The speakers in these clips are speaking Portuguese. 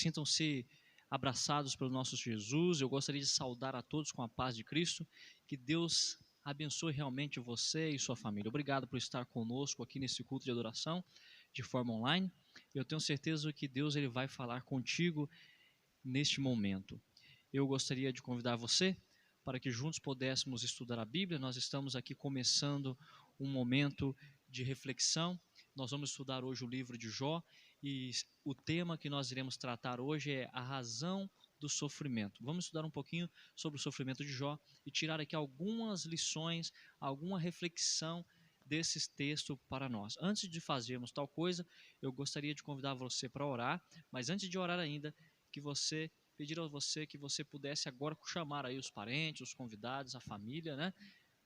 Sintam-se abraçados pelo nosso Jesus. Eu gostaria de saudar a todos com a paz de Cristo. Que Deus abençoe realmente você e sua família. Obrigado por estar conosco aqui nesse culto de adoração de forma online. Eu tenho certeza que Deus ele vai falar contigo neste momento. Eu gostaria de convidar você para que juntos pudéssemos estudar a Bíblia. Nós estamos aqui começando um momento de reflexão. Nós vamos estudar hoje o livro de Jó e o tema que nós iremos tratar hoje é a razão do sofrimento. Vamos estudar um pouquinho sobre o sofrimento de Jó e tirar aqui algumas lições, alguma reflexão desses textos para nós. Antes de fazermos tal coisa, eu gostaria de convidar você para orar, mas antes de orar ainda, pedir a você que você pudesse agora chamar aí os parentes, os convidados, a família, né?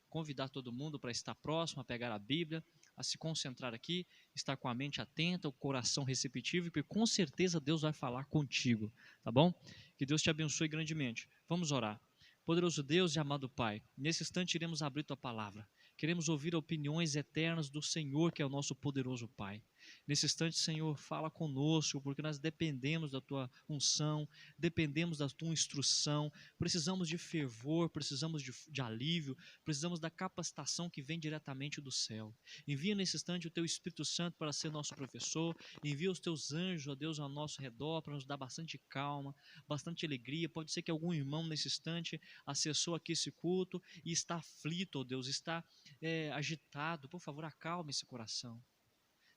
Convidar todo mundo para estar próximo, a pegar a Bíblia, a se concentrar aqui, estar com a mente atenta, o coração receptivo, porque com certeza Deus vai falar contigo, tá bom? Que Deus te abençoe grandemente. Vamos orar. Poderoso Deus e amado Pai, nesse instante iremos abrir Tua palavra. Queremos ouvir opiniões eternas do Senhor, que é o nosso poderoso Pai. Nesse instante, Senhor, fala conosco, porque nós dependemos da Tua unção, dependemos da Tua instrução, precisamos de fervor, precisamos de alívio, precisamos da capacitação que vem diretamente do céu. Envia nesse instante o Teu Espírito Santo para ser nosso professor, envia os Teus anjos, ó Deus, ao nosso redor, para nos dar bastante calma, bastante alegria. Pode ser que algum irmão nesse instante acessou aqui esse culto e está aflito, ó Deus, está agitado. Por favor, acalme esse coração.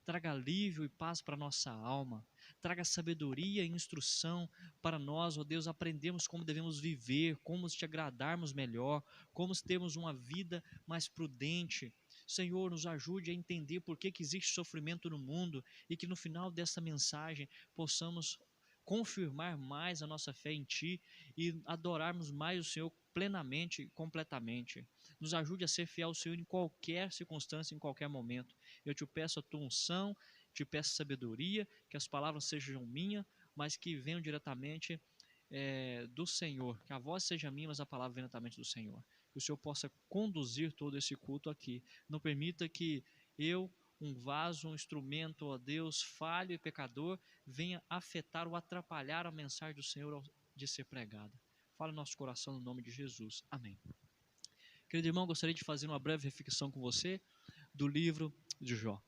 Traga alívio e paz para a nossa alma, traga sabedoria e instrução para nós, ó Deus, aprendermos como devemos viver, como te agradarmos melhor, como termos uma vida mais prudente. Senhor, nos ajude a entender por que existe sofrimento no mundo e que no final dessa mensagem possamos confirmar mais a nossa fé em Ti e adorarmos mais o Senhor plenamente e completamente. Nos ajude a ser fiel ao Senhor em qualquer circunstância, em qualquer momento. Eu te peço a tua unção, te peço sabedoria, que as palavras sejam minhas, mas que venham diretamente do Senhor. Que a voz seja minha, mas a palavra venha diretamente do Senhor. Que o Senhor possa conduzir todo esse culto aqui. Não permita que eu, um vaso, um instrumento, ó Deus, falho e pecador, venha afetar ou atrapalhar a mensagem do Senhor de ser pregada. Fala no nosso coração no nome de Jesus. Amém. Querido irmão, gostaria de fazer uma breve reflexão com você do livro de Jó.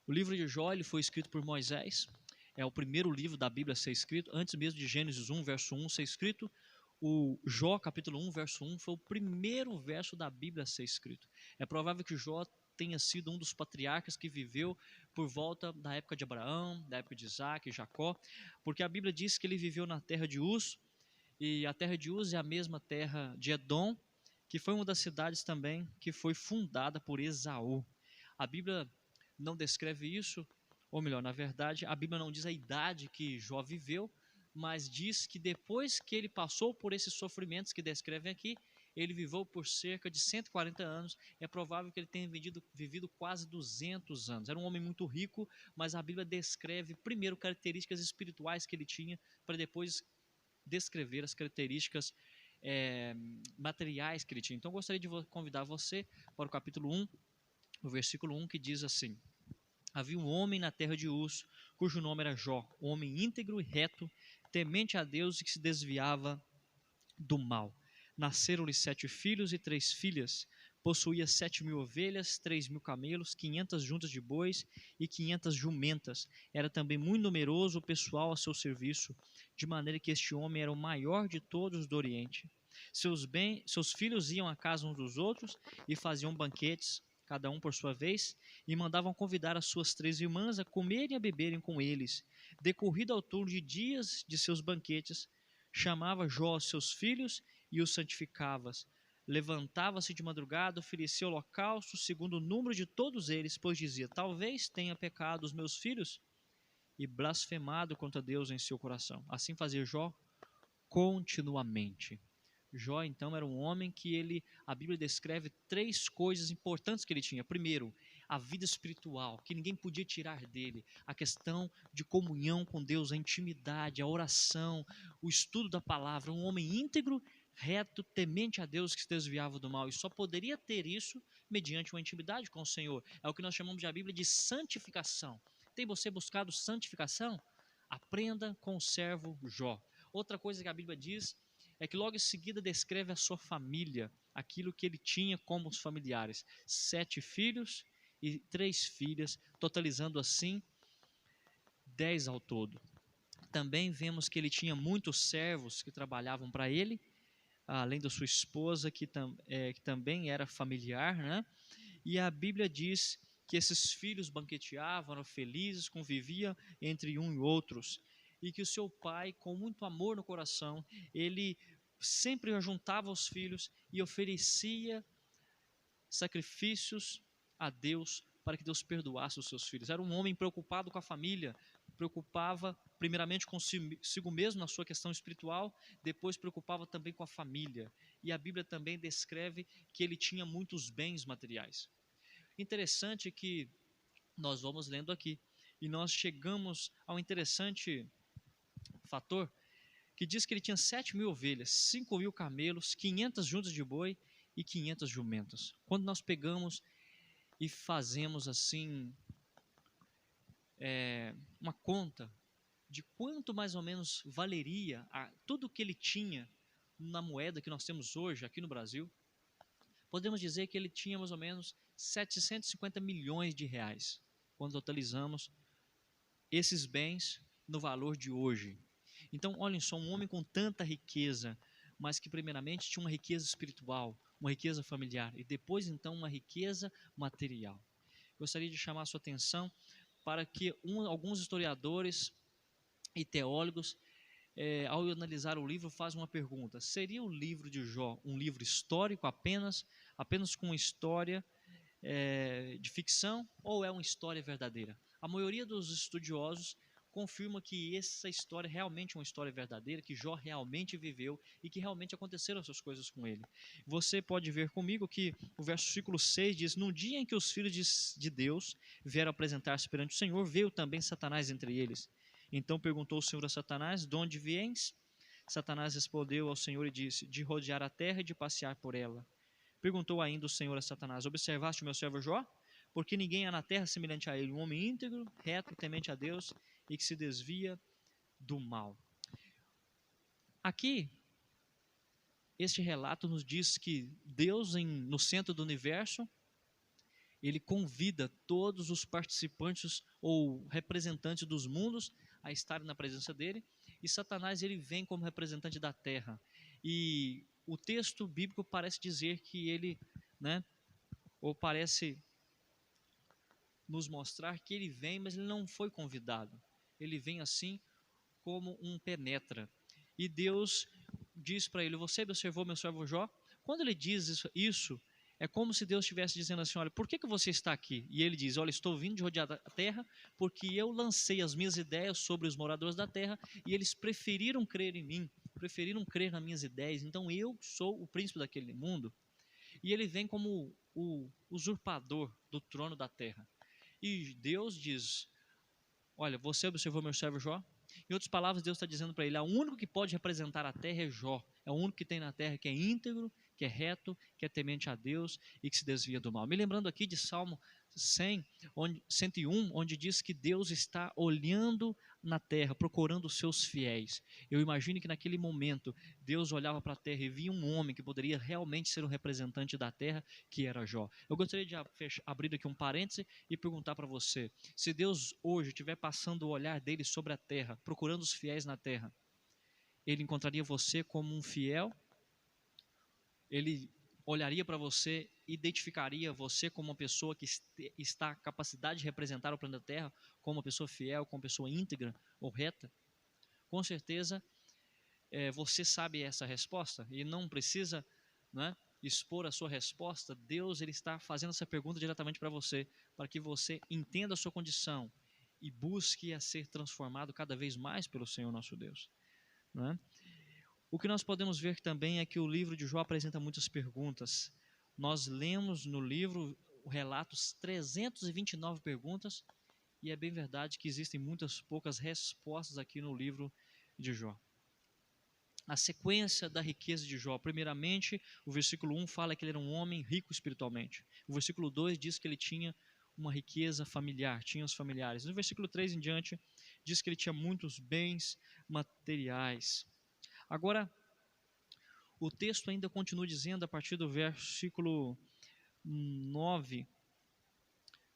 O livro de Jó ele foi escrito por Moisés, é o primeiro livro da Bíblia a ser escrito, antes mesmo de Gênesis 1, verso 1 ser escrito. O Jó, capítulo 1, verso 1, foi o primeiro verso da Bíblia a ser escrito. É provável que Jó tenha sido um dos patriarcas que viveu por volta da época de Abraão, da época de Isaac e Jacó, porque a Bíblia diz que ele viveu na terra de Uz, e a terra de Uz é a mesma terra de Edom, que foi uma das cidades também que foi fundada por Esaú. A Bíblia não descreve isso, ou melhor, na verdade, a Bíblia não diz a idade que Jó viveu, mas diz que depois que ele passou por esses sofrimentos que descrevem aqui, ele viveu por cerca de 140 anos. É provável que ele tenha vivido quase 200 anos. Era um homem muito rico, mas a Bíblia descreve primeiro características espirituais que ele tinha, para depois descrever as características materiais que ele tinha. Então, eu gostaria de convidar você para o capítulo 1, o versículo 1, que diz assim: havia um homem na terra de Uz, cujo nome era Jó, um homem íntegro e reto, temente a Deus e que se desviava do mal. Nasceram-lhe 7 filhos e 3 filhas. Possuía 7.000 ovelhas, 3.000 camelos, 500 juntas de bois e 500 jumentas. Era também muito numeroso o pessoal a seu serviço, de maneira que este homem era o maior de todos do Oriente. Seus filhos iam à casa uns dos outros e faziam banquetes, cada um por sua vez, e mandavam convidar as suas 3 irmãs a comerem e a beberem com eles. Decorrido ao turno de dias de seus banquetes, chamava Jó aos seus filhos e os santificava. Levantava-se de madrugada, oferecia holocausto segundo o número de todos eles, pois dizia: talvez tenha pecado os meus filhos, e blasfemado contra Deus em seu coração. Assim fazia Jó continuamente. Jó, então, era um homem que a Bíblia descreve 3 coisas importantes que ele tinha. Primeiro, a vida espiritual, que ninguém podia tirar dele. A questão de comunhão com Deus, a intimidade, a oração, o estudo da palavra. Um homem íntegro, reto, temente a Deus, que se desviava do mal. E só poderia ter isso mediante uma intimidade com o Senhor. É o que nós chamamos da Bíblia de santificação. Tem você buscado santificação? Aprenda com o servo Jó. Outra coisa que a Bíblia diz é que logo em seguida descreve a sua família, aquilo que ele tinha como os familiares: 7 filhos e 3 filhas, totalizando assim 10 ao todo. Também vemos que ele tinha muitos servos que trabalhavam para ele, além da sua esposa, que também era familiar, né? E a Bíblia diz que esses filhos banqueteavam, eram felizes, conviviam entre um e outros, e que o seu pai, com muito amor no coração, ele sempre juntava os filhos e oferecia sacrifícios a Deus para que Deus perdoasse os seus filhos. Era um homem preocupado com a família, preocupava primeiramente consigo mesmo na sua questão espiritual, depois preocupava também com a família. E a Bíblia também descreve que ele tinha muitos bens materiais. Interessante que nós vamos lendo aqui e nós chegamos ao interessante fator que diz que ele tinha 7.000 ovelhas, 5.000 camelos, 500 juntas de boi e 500 jumentas. Quando nós pegamos e fazemos assim uma conta de quanto mais ou menos valeria tudo que ele tinha na moeda que nós temos hoje aqui no Brasil, podemos dizer que ele tinha mais ou menos 750 milhões de reais, quando totalizamos esses bens no valor de hoje. Então, olhem só, um homem com tanta riqueza, mas que primeiramente tinha uma riqueza espiritual, uma riqueza familiar e depois então uma riqueza material. Gostaria de chamar a sua atenção para que alguns historiadores e teólogos, ao analisar o livro, fazem uma pergunta: seria o livro de Jó um livro histórico apenas com uma história de ficção, ou é uma história verdadeira? A maioria dos estudiosos confirma que essa história realmente é uma história verdadeira, que Jó realmente viveu e que realmente aconteceram essas coisas com ele. Você pode ver comigo que o versículo 6 diz: no dia em que os filhos de Deus vieram apresentar-se perante o Senhor, veio também Satanás entre eles. Então perguntou o Senhor a Satanás: de onde viens? Satanás respondeu ao Senhor e disse: de rodear a terra e de passear por ela. Perguntou ainda o Senhor a Satanás: observaste o meu servo Jó? Porque ninguém há na terra semelhante a ele, um homem íntegro, reto, temente a Deus e que se desvia do mal. Aqui, este relato nos diz que Deus, no centro do universo, ele convida todos os participantes ou representantes dos mundos a estarem na presença dele, e Satanás ele vem como representante da terra. E o texto bíblico parece dizer que ele, ou parece nos mostrar que ele vem, mas ele não foi convidado. Ele vem assim como um penetra. E Deus diz para ele: você observou meu servo Jó? Quando ele diz isso, é como se Deus estivesse dizendo assim: olha, por que você está aqui? E ele diz: olha, estou vindo de rodear a terra porque eu lancei as minhas ideias sobre os moradores da terra e eles preferiram crer em mim, preferiram crer nas minhas ideias. Então eu sou o príncipe daquele mundo. E ele vem como o usurpador do trono da terra. E Deus diz: olha, você observou meu servo Jó? Em outras palavras, Deus está dizendo para ele: o único que pode representar a terra é Jó. É o único que tem na terra que é íntegro, que é reto, que é temente a Deus e que se desvia do mal. Me lembrando aqui de Salmo 101, onde diz que Deus está olhando na terra, procurando os seus fiéis. Eu imagino que naquele momento Deus olhava para a terra e via um homem que poderia realmente ser um representante da terra, que era Jó. Eu gostaria de abrir aqui um parêntese e perguntar para você: se Deus hoje estiver passando o olhar dele sobre a terra, procurando os fiéis na terra, ele encontraria você como um fiel? Ele olharia para você, identificaria você como uma pessoa que está com capacidade de representar o planeta Terra, como uma pessoa fiel, como uma pessoa íntegra ou reta? Com certeza você sabe essa resposta e não precisa expor a sua resposta. Deus ele está fazendo essa pergunta diretamente para você, para que você entenda a sua condição e busque a ser transformado cada vez mais pelo Senhor nosso Deus. Não é? O que nós podemos ver também é que o livro de Jó apresenta muitas perguntas. Nós lemos no livro relatos 329 perguntas e é bem verdade que existem muitas poucas respostas aqui no livro de Jó. A sequência da riqueza de Jó: primeiramente, o versículo 1 fala que ele era um homem rico espiritualmente. O versículo 2 diz que ele tinha uma riqueza familiar, tinha os familiares. No versículo 3 em diante, diz que ele tinha muitos bens materiais. Agora, o texto ainda continua dizendo, a partir do versículo 9,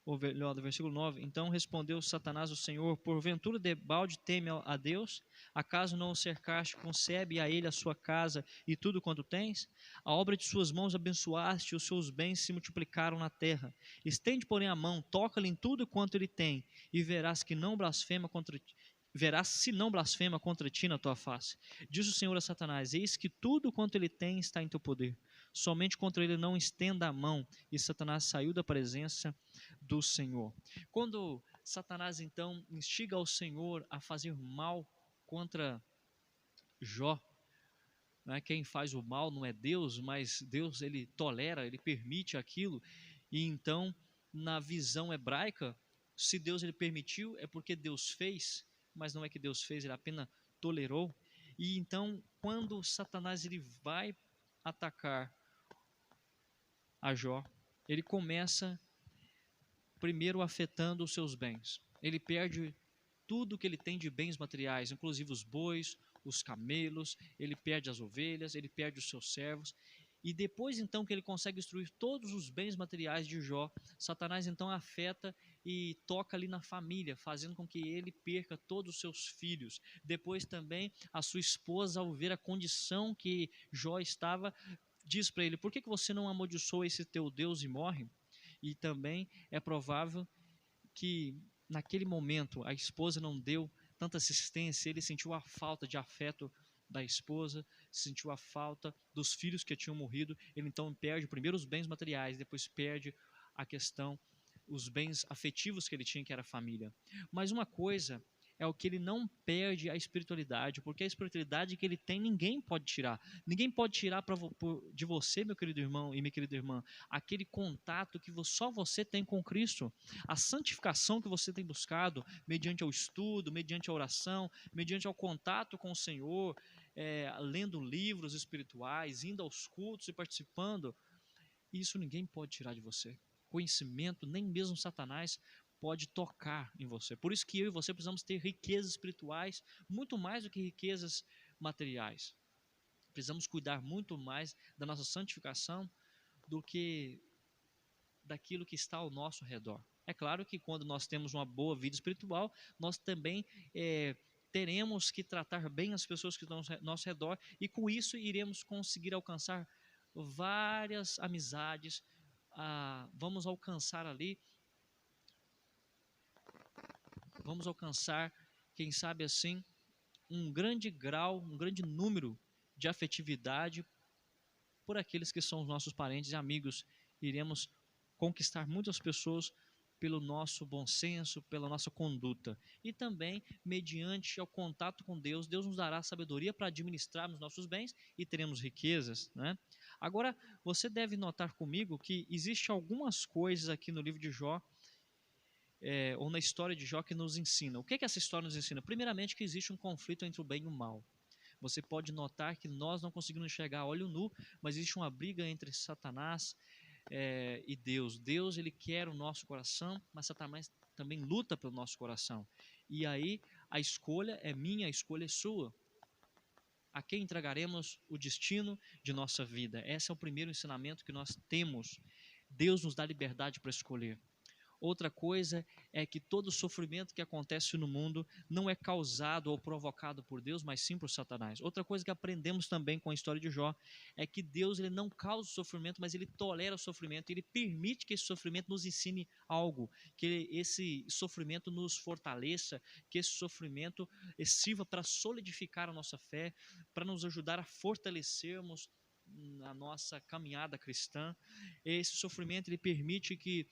ou melhor, do versículo 9: então respondeu Satanás ao Senhor: porventura debalde teme a Deus? Acaso não o cercaste, concebe a ele a sua casa e tudo quanto tens? A obra de suas mãos abençoaste, e os seus bens se multiplicaram na terra. Estende, porém, a mão, toca-lhe em tudo quanto ele tem, e verás que não blasfema contra ti. Verás se não blasfema contra ti na tua face. Diz o Senhor a Satanás: eis que tudo quanto ele tem está em teu poder. Somente contra ele não estenda a mão. E Satanás saiu da presença do Senhor. Quando Satanás então instiga ao Senhor a fazer mal contra Jó, né, quem faz o mal não é Deus, mas Deus ele tolera, ele permite aquilo. E então, na visão hebraica, se Deus ele permitiu, é porque Deus fez, mas não é que Deus fez, ele apenas tolerou. E então, quando Satanás ele vai atacar a Jó, ele começa primeiro afetando os seus bens. Ele perde tudo que ele tem de bens materiais, inclusive os bois, os camelos, ele perde as ovelhas, ele perde os seus servos. E depois então que ele consegue destruir todos os bens materiais de Jó, Satanás então afeta e toca ali na família, fazendo com que ele perca todos os seus filhos. Depois também a sua esposa, ao ver a condição que Jó estava, diz para ele: por que você não amaldiçoa esse teu Deus e morre? E também é provável que naquele momento a esposa não deu tanta assistência, ele sentiu a falta de afeto da esposa, sentiu a falta dos filhos que tinham morrido, ele então perde primeiro os bens materiais, depois perde a questão, os bens afetivos que ele tinha, que era a família. Mas uma coisa é o que ele não perde a espiritualidade, porque a espiritualidade que ele tem ninguém pode tirar. Ninguém pode tirar de você, meu querido irmão e minha querida irmã, aquele contato que só você tem com Cristo, a santificação que você tem buscado, mediante ao estudo, mediante a oração, mediante ao contato com o Senhor, lendo livros espirituais, indo aos cultos e participando. Isso ninguém pode tirar de você. Conhecimento, nem mesmo Satanás pode tocar em você. Por isso que eu e você precisamos ter riquezas espirituais, muito mais do que riquezas materiais. Precisamos cuidar muito mais da nossa santificação do que daquilo que está ao nosso redor. É claro que quando nós temos uma boa vida espiritual, nós também teremos que tratar bem as pessoas que estão ao nosso redor, e com isso iremos conseguir alcançar várias amizades, vamos alcançar, quem sabe assim, um grande grau, um grande número de afetividade por aqueles que são os nossos parentes e amigos. Iremos conquistar muitas pessoas pelo nosso bom senso, pela nossa conduta. E também, mediante o contato com Deus, Deus nos dará sabedoria para administrarmos nossos bens e teremos riquezas, né? Agora, você deve notar comigo que existem algumas coisas aqui no livro de Jó, ou na história de Jó, que nos ensina. O que essa história nos ensina? Primeiramente, que existe um conflito entre o bem e o mal. Você pode notar que nós não conseguimos enxergar a olho nu, mas existe uma briga entre Satanás e Deus. Deus ele quer o nosso coração, mas Satanás também luta pelo nosso coração. E aí a escolha é minha, a escolha é sua. A quem entregaremos o destino de nossa vida? Esse é o primeiro ensinamento que nós temos. Deus nos dá liberdade para escolher. Outra coisa é que todo sofrimento que acontece no mundo não é causado ou provocado por Deus, mas sim por Satanás. Outra coisa que aprendemos também com a história de Jó é que Deus ele não causa o sofrimento, mas ele tolera o sofrimento, ele permite que esse sofrimento nos ensine algo, que esse sofrimento nos fortaleça, que esse sofrimento sirva para solidificar a nossa fé, para nos ajudar a fortalecermos a nossa caminhada cristã. Esse sofrimento ele permite que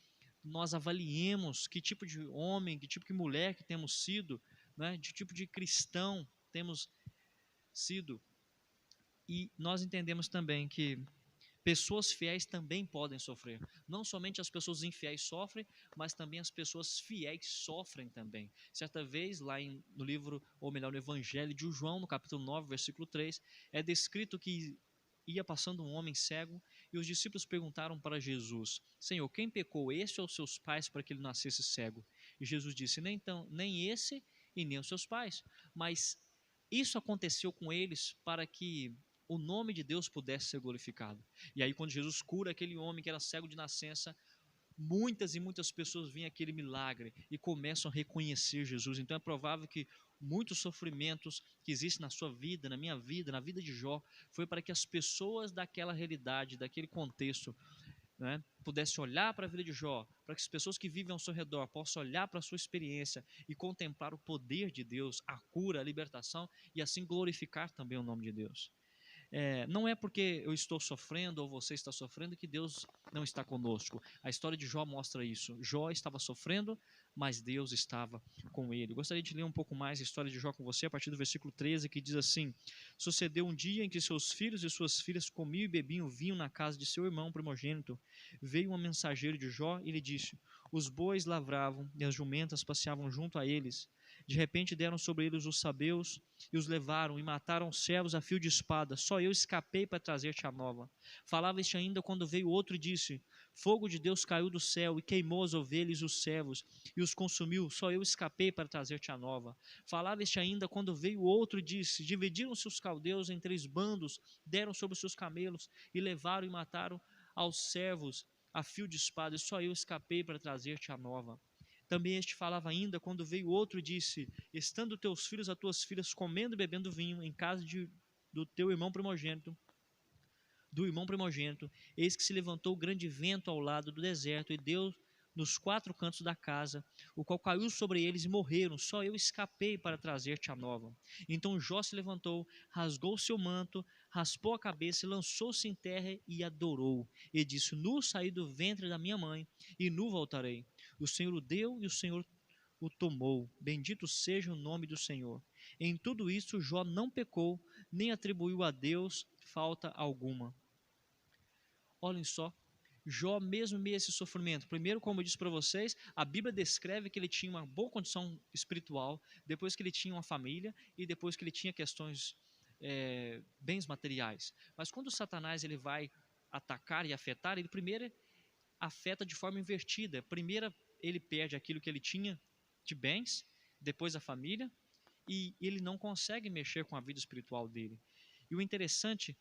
nós avaliemos que tipo de homem, que tipo de mulher que temos sido, né? De tipo de cristão temos sido. E nós entendemos também que pessoas fiéis também podem sofrer. Não somente as pessoas infiéis sofrem, mas também as pessoas fiéis sofrem também. Certa vez, lá no livro, ou melhor, no Evangelho de João, no capítulo 9, versículo 3, é descrito que ia passando um homem cego, e os discípulos perguntaram para Jesus: Senhor, quem pecou, este ou seus pais, para que ele nascesse cego? E Jesus disse: nem esse e nem os seus pais. Mas isso aconteceu com eles para que o nome de Deus pudesse ser glorificado. E aí, quando Jesus cura aquele homem que era cego de nascença, muitas e muitas pessoas veem aquele milagre e começam a reconhecer Jesus. Então é provável que muitos sofrimentos que existem na sua vida, na minha vida, na vida de Jó, foi para que as pessoas daquela realidade, daquele contexto, né, pudessem olhar para a vida de Jó, para que as pessoas que vivem ao seu redor possam olhar para a sua experiência e contemplar o poder de Deus, a cura, a libertação, e assim glorificar também o nome de Deus. Não é porque eu estou sofrendo ou você está sofrendo que Deus não está conosco. A história de Jó mostra isso. Jó estava sofrendo, mas Deus estava com ele. Eu gostaria de ler um pouco mais a história de Jó com você, a partir do versículo 13, que diz assim: Sucedeu um dia em que seus filhos e suas filhas comiam e bebiam vinho na casa de seu irmão primogênito. Veio um mensageiro de Jó e lhe disse: Os bois lavravam e as jumentas passeavam junto a eles. De repente deram sobre eles os sabeus e os levaram e mataram os servos a fio de espada. Só eu escapei para trazer-te a nova. Falava este ainda quando veio outro e disse: Fogo de Deus caiu do céu e queimou as ovelhas e os servos e os consumiu. Só eu escapei para trazer-te a nova. Falava este ainda quando veio outro e disse: Dividiram-se os caldeus em 3 bandos, deram sobre os seus camelos e levaram e mataram aos servos a fio de espada. E só eu escapei para trazer-te a nova. Também este falava ainda, quando veio outro e disse: Estando teus filhos e tuas filhas comendo e bebendo vinho em casa do teu irmão primogênito, eis que se levantou grande vento ao lado do deserto e deu nos 4 cantos da casa, o qual caiu sobre eles e morreram. Só eu escapei para trazer-te a nova. Então Jó se levantou, rasgou seu manto, raspou a cabeça e lançou-se em terra e adorou. E disse: Nu saí do ventre da minha mãe e nu voltarei. O Senhor o deu e o Senhor o tomou. Bendito seja o nome do Senhor. Em tudo isso Jó não pecou, nem atribuiu a Deus falta alguma. Olhem só, Jó, mesmo meio a esse sofrimento, primeiro, como eu disse para vocês, a Bíblia descreve que ele tinha uma boa condição espiritual, depois que ele tinha uma família e depois que ele tinha questões, bens materiais. Mas quando Satanás ele vai atacar e afetar, ele primeiro afeta de forma invertida. Primeiro ele perde aquilo que ele tinha de bens, depois a família, e ele não consegue mexer com a vida espiritual dele. E o interessante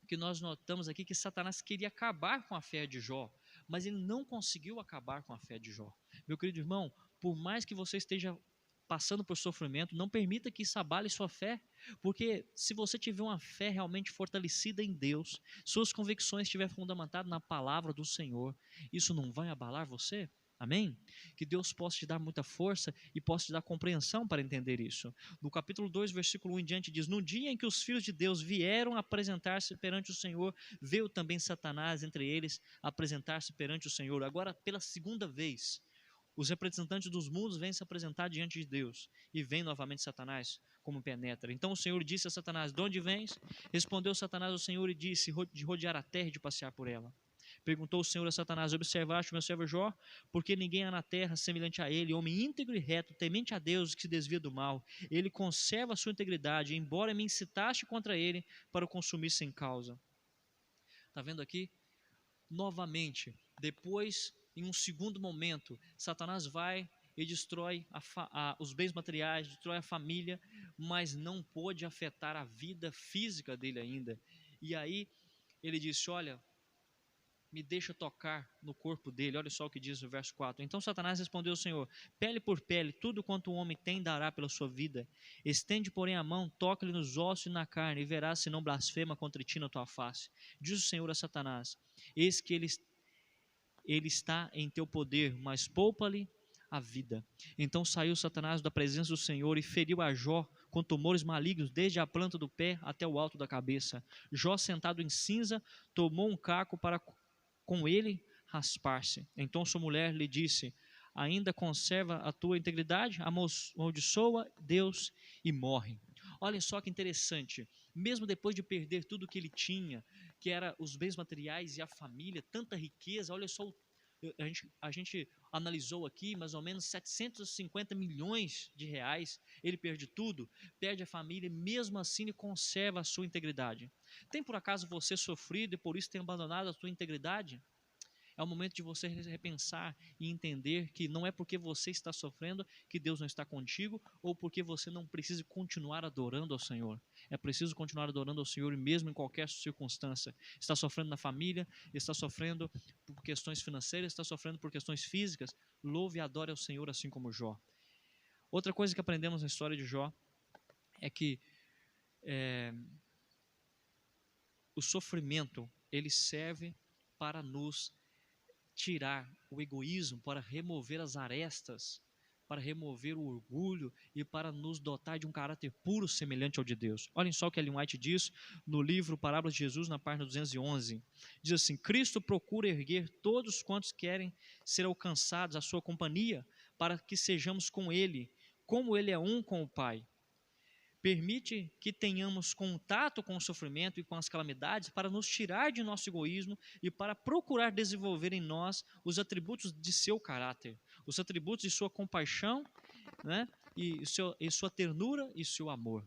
que nós notamos aqui que Satanás queria acabar com a fé de Jó, mas ele não conseguiu acabar com a fé de Jó. Meu querido irmão, por mais que você esteja passando por sofrimento, não permita que isso abale sua fé, porque se você tiver uma fé realmente fortalecida em Deus, suas convicções estiverem fundamentadas na palavra do Senhor, isso não vai abalar você? Amém? Que Deus possa te dar muita força e possa te dar compreensão para entender isso. No capítulo 2, versículo 1 em diante diz: No dia em que os filhos de Deus vieram apresentar-se perante o Senhor, veio também Satanás entre eles apresentar-se perante o Senhor. Agora, pela segunda vez, os representantes dos mundos vêm se apresentar diante de Deus e vem novamente Satanás como penetra. Então o Senhor disse a Satanás: De onde vens? Respondeu Satanás ao Senhor e disse: De rodear a terra e de passear por ela. Perguntou o Senhor a Satanás: Observaste o meu servo Jó? Porque ninguém há na terra semelhante a ele, homem íntegro e reto, temente a Deus, que se desvia do mal. Ele conserva a sua integridade, embora me incitaste contra ele para o consumir sem causa. Está vendo aqui? Novamente, depois, em um segundo momento, Satanás vai e destrói os bens materiais, destrói a família, mas não pôde afetar a vida física dele ainda. E aí ele disse: Olha, me deixa tocar no corpo dele. Olha só o que diz no verso 4. Então Satanás respondeu ao Senhor: Pele por pele, tudo quanto o homem tem dará pela sua vida. Estende, porém, a mão, toca-lhe nos ossos e na carne, e verás se não blasfema contra ti na tua face. Diz o Senhor a Satanás: Eis que ele está em teu poder, mas poupa-lhe a vida. Então saiu Satanás da presença do Senhor e feriu a Jó com tumores malignos, desde a planta do pé até o alto da cabeça. Jó, sentado em cinza, tomou um caco para com ele raspar-se. Então sua mulher lhe disse: Ainda conserva a tua integridade? Amaldiçoa Deus e morre. Olhem só que interessante. Mesmo depois de perder tudo que ele tinha, que era os bens materiais e a família, tanta riqueza, olha só, a gente analisou aqui mais ou menos 750 milhões de reais, ele perde tudo, perde a família, mesmo assim ele conserva a sua integridade. Tem por acaso você sofrido e por isso tem abandonado a sua integridade? É o momento de você repensar e entender que não é porque você está sofrendo que Deus não está contigo, ou porque você não precisa continuar adorando ao Senhor. É preciso continuar adorando ao Senhor mesmo em qualquer circunstância. Está sofrendo na família, está sofrendo por questões financeiras, está sofrendo por questões físicas, louve e adore ao Senhor assim como Jó. Outra coisa que aprendemos na história de Jó é que o sofrimento, ele serve para nos tirar o egoísmo, para remover as arestas, para remover o orgulho e para nos dotar de um caráter puro semelhante ao de Deus. Olhem só o que Ellen White diz no livro Parábolas de Jesus, na página 211. Diz assim: Cristo procura erguer todos quantos querem ser alcançados à sua companhia, para que sejamos com Ele, como Ele é um com o Pai. Permite que tenhamos contato com o sofrimento e com as calamidades para nos tirar de nosso egoísmo e para procurar desenvolver em nós os atributos de seu caráter, os atributos de sua compaixão, né? e sua ternura e seu amor.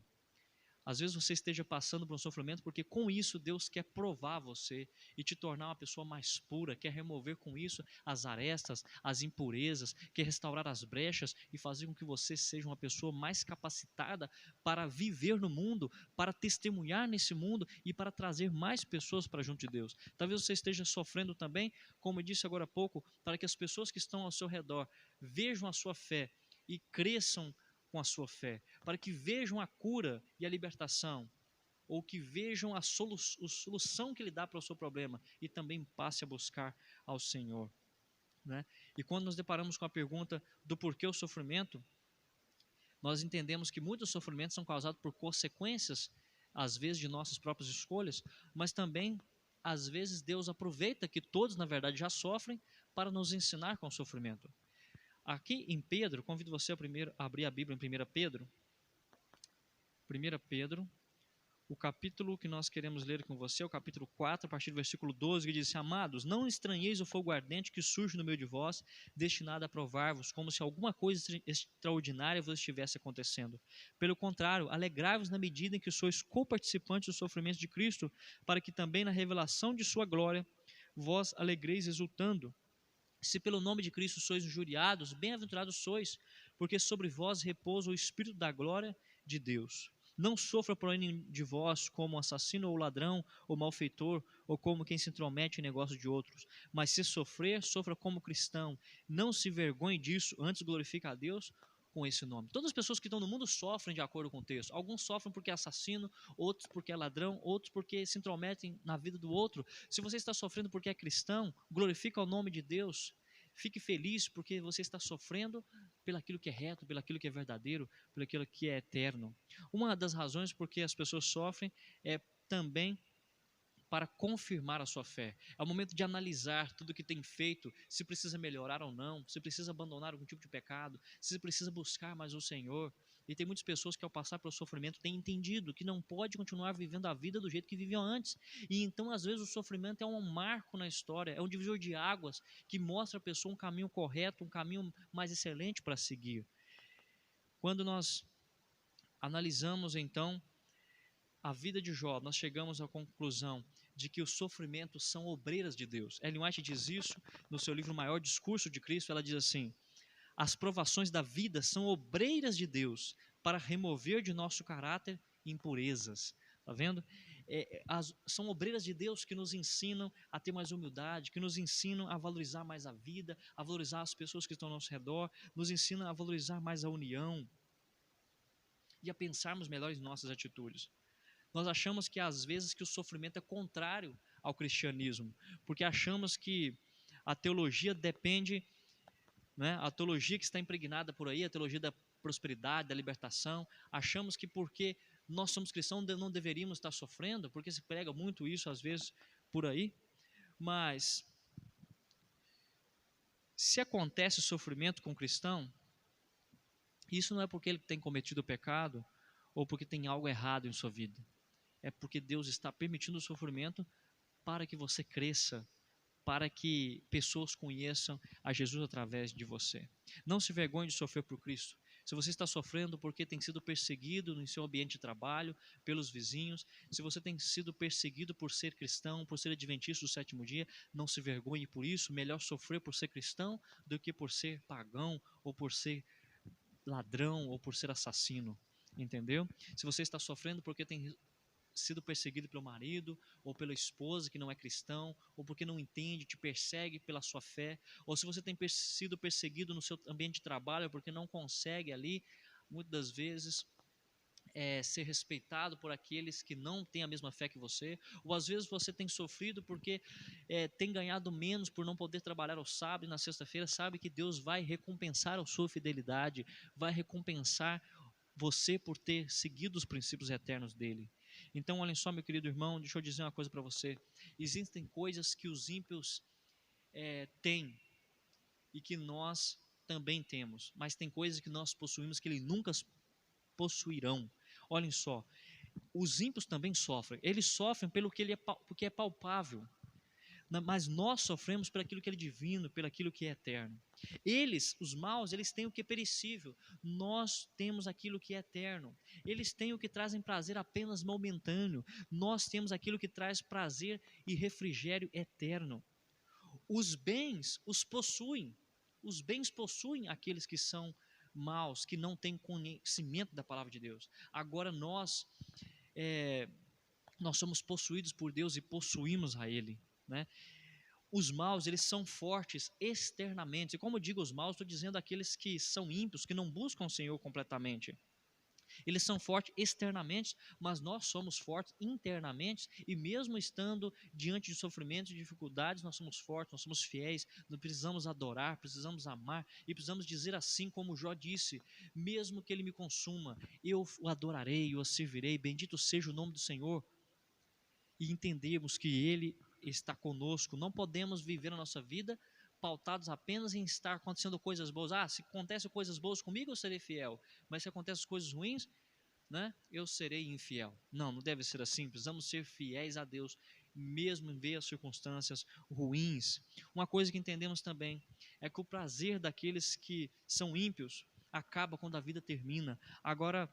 Às vezes você esteja passando por um sofrimento porque com isso Deus quer provar você e te tornar uma pessoa mais pura, quer remover com isso as arestas, as impurezas, quer restaurar as brechas e fazer com que você seja uma pessoa mais capacitada para viver no mundo, para testemunhar nesse mundo e para trazer mais pessoas para junto de Deus. Talvez você esteja sofrendo também, como eu disse agora há pouco, para que as pessoas que estão ao seu redor vejam a sua fé e cresçam com a sua fé, para que vejam a cura e a libertação, ou que vejam a solução que Ele dá para o seu problema e também passe a buscar ao Senhor, né? E quando nos deparamos com a pergunta do porquê o sofrimento, nós entendemos que muitos sofrimentos são causados por consequências, às vezes, de nossas próprias escolhas, mas também, às vezes, Deus aproveita que todos, na verdade, já sofrem para nos ensinar com o sofrimento. Aqui em Pedro, convido você a primeiro abrir a Bíblia em 1 Pedro. 1 Pedro, o capítulo que nós queremos ler com você é o capítulo 4, a partir do versículo 12, que diz assim: Amados, não estranheis o fogo ardente que surge no meio de vós, destinado a provar-vos, como se alguma coisa extraordinária vos estivesse acontecendo. Pelo contrário, alegrai-vos na medida em que sois coparticipantes dos sofrimentos de Cristo, para que também na revelação de sua glória vós alegreis exultando. Se pelo nome de Cristo sois injuriados, bem-aventurados sois, porque sobre vós repousa o Espírito da glória de Deus. Não sofra, porém, de vós como assassino ou ladrão ou malfeitor, ou como quem se intromete em negócio de outros. Mas se sofrer, sofra como cristão. Não se vergonhe disso, antes glorifique a Deus com esse nome. Todas as pessoas que estão no mundo sofrem de acordo com o texto. Alguns sofrem porque é assassino, outros porque é ladrão, outros porque se intrometem na vida do outro. Se você está sofrendo porque é cristão, glorifica o nome de Deus. Fique feliz porque você está sofrendo pelaquilo que é reto, pelaquilo que é verdadeiro, pelaquilo que é eterno. Uma das razões por que as pessoas sofrem é também para confirmar a sua fé. É o momento de analisar tudo o que tem feito, se precisa melhorar ou não, se precisa abandonar algum tipo de pecado, se precisa buscar mais o Senhor. E tem muitas pessoas que ao passar pelo sofrimento têm entendido que não pode continuar vivendo a vida do jeito que viviam antes. E então às vezes o sofrimento é um marco na história, é um divisor de águas que mostra a pessoa um caminho correto, um caminho mais excelente para seguir. Quando nós analisamos então a vida de Jó, nós chegamos à conclusão de que os sofrimentos são obreiras de Deus. Ellen White diz isso no seu livro Maior Discurso de Cristo. Ela diz assim: as provações da vida são obreiras de Deus para remover de nosso caráter impurezas. Está vendo? São obreiras de Deus que nos ensinam a ter mais humildade, que nos ensinam a valorizar mais a vida, a valorizar as pessoas que estão ao nosso redor, nos ensinam a valorizar mais a união e a pensarmos melhor em nossas atitudes. Nós achamos que às vezes que o sofrimento é contrário ao cristianismo, porque achamos que a teologia depende, né, a teologia que está impregnada por aí, a teologia da prosperidade, da libertação, achamos que porque nós somos cristãos não deveríamos estar sofrendo, porque se prega muito isso às vezes por aí, mas se acontece sofrimento com o cristão, isso não é porque ele tem cometido pecado ou porque tem algo errado em sua vida. É porque Deus está permitindo o sofrimento para que você cresça, para que pessoas conheçam a Jesus através de você. Não se vergonhe de sofrer por Cristo. Se você está sofrendo porque tem sido perseguido no seu ambiente de trabalho, pelos vizinhos, se você tem sido perseguido por ser cristão, por ser adventista do sétimo dia, não se vergonhe por isso. Melhor sofrer por ser cristão do que por ser pagão, ou por ser ladrão, ou por ser assassino. Entendeu? Se você está sofrendo porque tem sido perseguido pelo marido, ou pela esposa que não é cristão, ou porque não entende, te persegue pela sua fé, ou se você tem sido perseguido no seu ambiente de trabalho porque não consegue ali, muitas das vezes, ser respeitado por aqueles que não têm a mesma fé que você, ou às vezes você tem sofrido porque tem ganhado menos por não poder trabalhar ao sábado e na sexta-feira, sabe que Deus vai recompensar a sua fidelidade, vai recompensar você por ter seguido os princípios eternos dele. Então, olhem só, meu querido irmão, deixa eu dizer uma coisa para você. Existem coisas que os ímpios têm e que nós também temos, mas tem coisas que nós possuímos que eles nunca possuirão. Olhem só, os ímpios também sofrem. Eles sofrem pelo que porque é palpável, mas nós sofremos por aquilo que é divino, pelo aquilo que é eterno. Eles, os maus, eles têm o que é perecível, nós temos aquilo que é eterno. Eles têm o que trazem prazer apenas momentâneo, nós temos aquilo que traz prazer e refrigério eterno. Os bens os bens possuem aqueles que são maus, que não têm conhecimento da palavra de Deus. Agora nós somos possuídos por Deus e possuímos a Ele, né? Os maus, eles são fortes externamente. E como eu digo os maus, estou dizendo aqueles que são ímpios, que não buscam o Senhor completamente. Eles são fortes externamente, mas nós somos fortes internamente, e mesmo estando diante de sofrimentos e dificuldades, nós somos fortes, nós somos fiéis, nós precisamos adorar, precisamos amar, e precisamos dizer assim como Jó disse: mesmo que ele me consuma, eu o adorarei, eu o servirei, bendito seja o nome do Senhor. E entendemos que Ele está conosco. Não podemos viver a nossa vida pautados apenas em estar acontecendo coisas boas. Se acontecem coisas boas comigo, eu serei fiel. Mas se acontecem coisas ruins, né, eu serei infiel. Não deve ser assim. Precisamos ser fiéis a Deus, mesmo em meio às circunstâncias ruins. Uma coisa que entendemos também é que o prazer daqueles que são ímpios acaba quando a vida termina. Agora,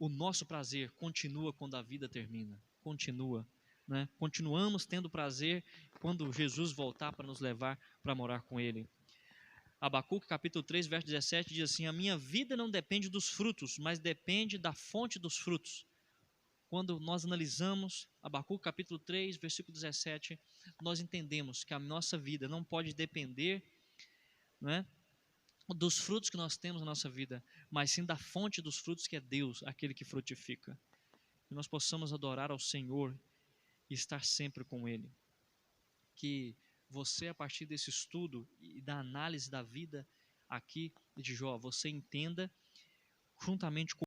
o nosso prazer continua quando a vida termina. Continua, né? Continuamos tendo prazer quando Jesus voltar para nos levar para morar com Ele. Abacuque capítulo 3, verso 17 diz assim: a minha vida não depende dos frutos, mas depende da fonte dos frutos. Quando nós analisamos Abacuque capítulo 3, versículo 17, nós entendemos que a nossa vida não pode depender, né, dos frutos que nós temos na nossa vida, mas sim da fonte dos frutos, que é Deus, aquele que frutifica. Que nós possamos adorar ao Senhor e estar sempre com Ele. Que você, a partir desse estudo e da análise da vida aqui de Jó, você entenda, juntamente com